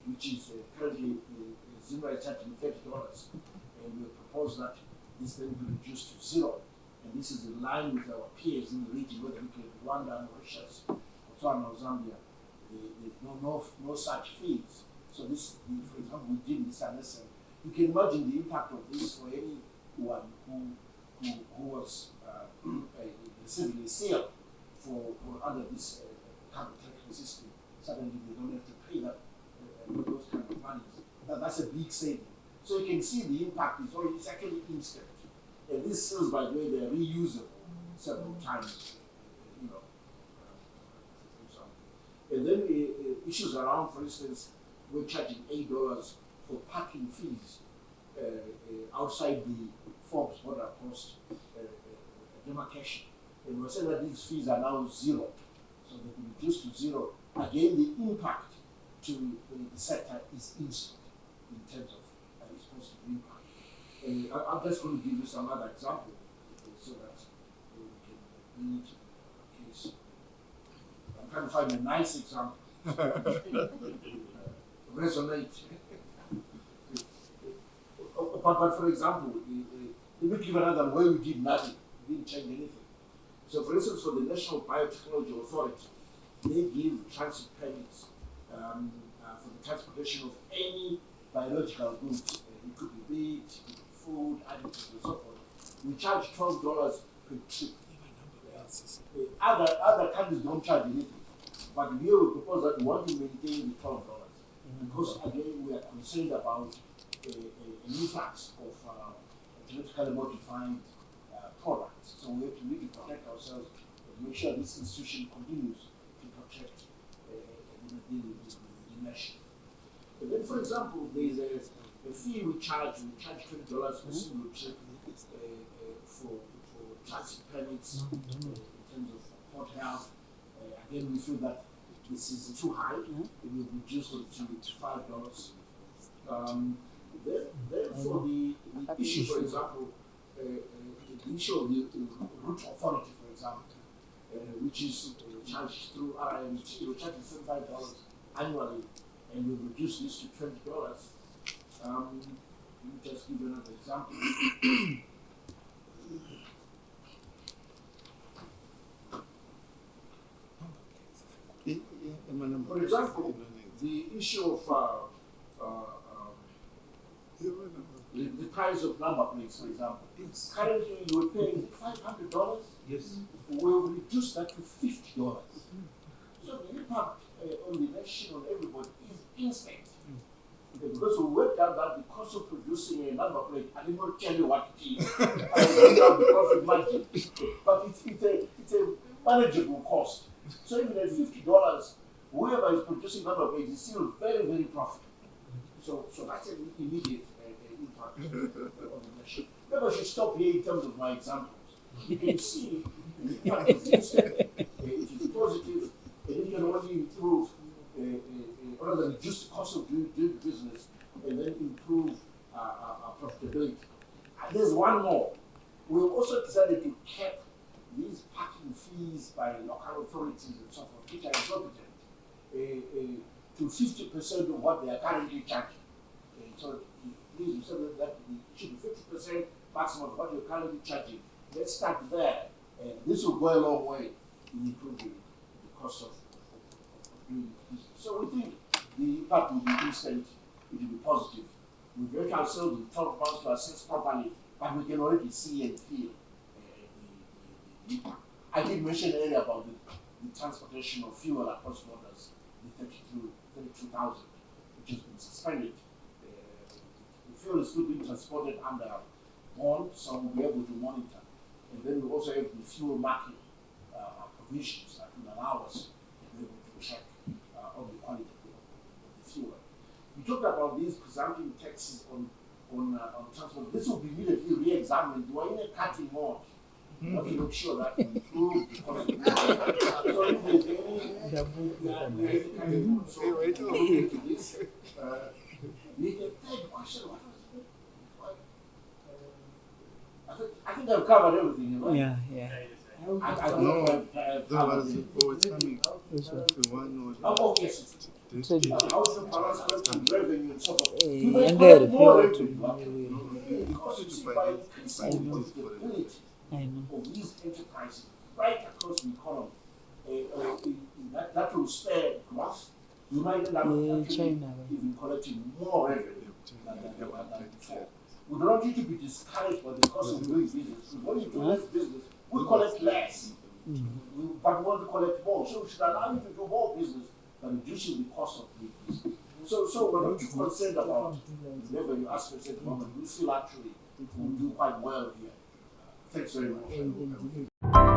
which is currently Zimba is charging $30, and we propose that this then be reduced to zero. And this is in line with our peers in the region, whether we look at Rwanda, Mauritius, Botswana, or Zambia. There's no such fees. So this, for example, we deem this unnecessary. You can imagine the impact of this for anyone who was receiving a sale for under this carbon tracking system. Suddenly they don't have to pay that those kind of money. That's a big saving. So you can see the impact is already, it's actually instant. And these cells, by the way, they're reusable several times. And then issues around, for instance, we're charging $8 for parking fees outside the Forbes border post demarcation. And we're saying that these fees are now zero. So they can be reduced to zero. Again, the impact to the sector is instant in terms of its positive impact. And I'm just going to give you some other example so that we can bring it to the case. I'm trying to find a nice example. Resonate. But for example, let me give another where we did nothing, we didn't change anything. So for instance, for the National Biotechnology Authority, they give transit permits for the transportation of any biological goods. It could be meat, it could be food, additives, and so forth. We charge $12 per trip. Other countries don't charge anything. But here we propose that we want to maintain the $12 because again we are concerned about an influx of genetically modified products. So we have to really protect ourselves and make sure this institution continues to protect the nation. And then, for example, there is a fee we charge $20 per single trip for transit permits in terms of port health. Again, we feel that this is too high. It will reduce it to $5. Then for the issue, for example, the issue of the route authority, for example, which is charged through RIMT, we're charging $75 annually, and we reduce this to $20. Let me just give you another example. For example, the issue of the price of number plates, for example. Yes. Currently, you are paying $500. Yes. We'll reduce that to $50. So the impact on the nation, on everybody, is instant. Because we worked out that the cost of producing a number plate, I did not tell you what it is. I worked out the profit margin, but it's a manageable cost. So even at $50, whoever is producing number plates is still very, very profitable. So that's an immediate impact on the nation. Maybe I should stop here in terms of my examples. You can see the impact is instant, it is positive, and it can only improve, rather reduce the cost of doing business, and then improve our profitability. And there's one more. We also decided to cap these parking fees by local authorities and so forth, which are exorbitant, to 50% of what they are currently charging. So please, said that it should be 50% maximum of what you're currently charging. Let's start there. This will go a long way in improving the cost of doing business. So we think the impact will be instant, it will be positive. We work ourselves in 12 months to assess properly, but we can already see and feel the impact. I did mention earlier about the transportation of fuel across borders, the 32,000, which has been suspended. The fuel is still being transported under bond, so we'll be able to monitor. And then we also have the fuel market provisions that will allow us to be able to check on the quality of the fuel. We talked about these presumptive taxes on transport. This will be immediately re-examined. We are in a cutting mode. We want to make sure that we improve the quality. So if there's any cutting mode, so we'll look into this. The third question was, I think I've covered everything, right? Yeah. I don't know if I've covered it. Oh, yes. How is your balance going to revenue and so forth? You may collect more revenue because you see by increasing the profitability of these enterprises right across the economy, that will spare growth. You might end up actually even collecting more revenue than before. We don't want you to be discouraged by the cost of doing business. We want you to do less business. We collect less, but we want to collect more. So we should allow you to do more business by reducing the cost of doing business. So we're not concerned about the revenue aspects at the moment. We feel actually we'll do quite well here. Thanks very much.